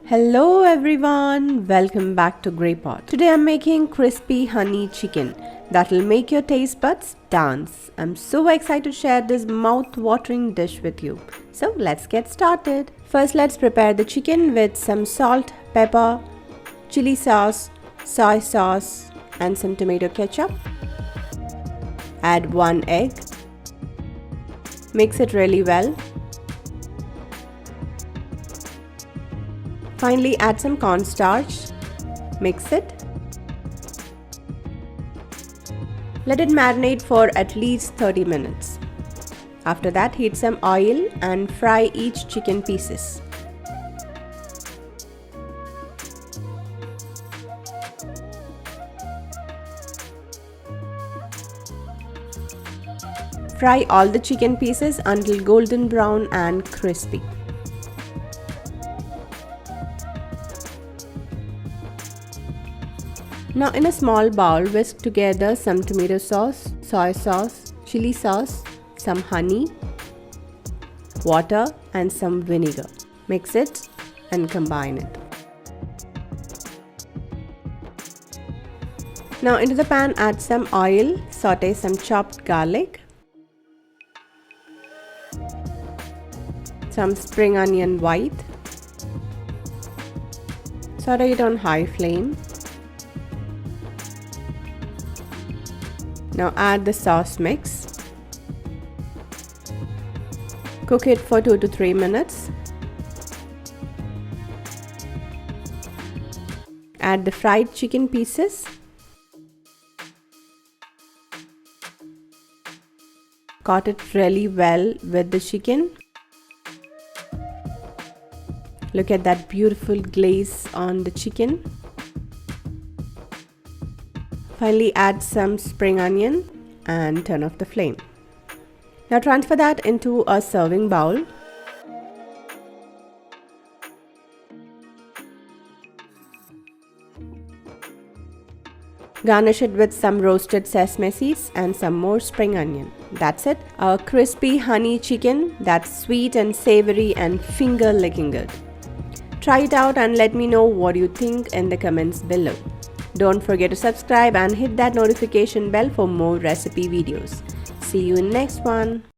Hello everyone, welcome back to Grey Pot. Today I'm making crispy honey chicken that'll make your taste buds dance. I'm so excited to share this mouth-watering dish with you. So let's get started. First let's prepare the chicken with some salt, pepper, chili sauce, soy sauce and some tomato ketchup. Add 1 egg. Mix it really well. Finally, add some cornstarch. Mix it. Let it marinate for at least 30 minutes. After that, heat some oil and fry each chicken pieces. Fry all the chicken pieces until golden brown and crispy. Now in a small bowl, whisk together some tomato sauce, soy sauce, chili sauce, some honey, water and some vinegar. Mix it and combine it. Now into the pan add some oil, saute some chopped garlic, some spring onion white, saute it on high flame. Now add the sauce mix. Cook it for 2 to 3 minutes. Add the fried chicken pieces. Coat it really well with the chicken. Look at that beautiful glaze on the chicken. Finally add some spring onion and turn off the flame. Now transfer that into a serving bowl. Garnish it with some roasted sesame seeds and some more spring onion. That's it, a crispy honey chicken that's sweet and savory and finger-licking good. Try it out and let me know what you think in the comments below. Don't forget to subscribe and hit that notification bell for more recipe videos. See you in next one.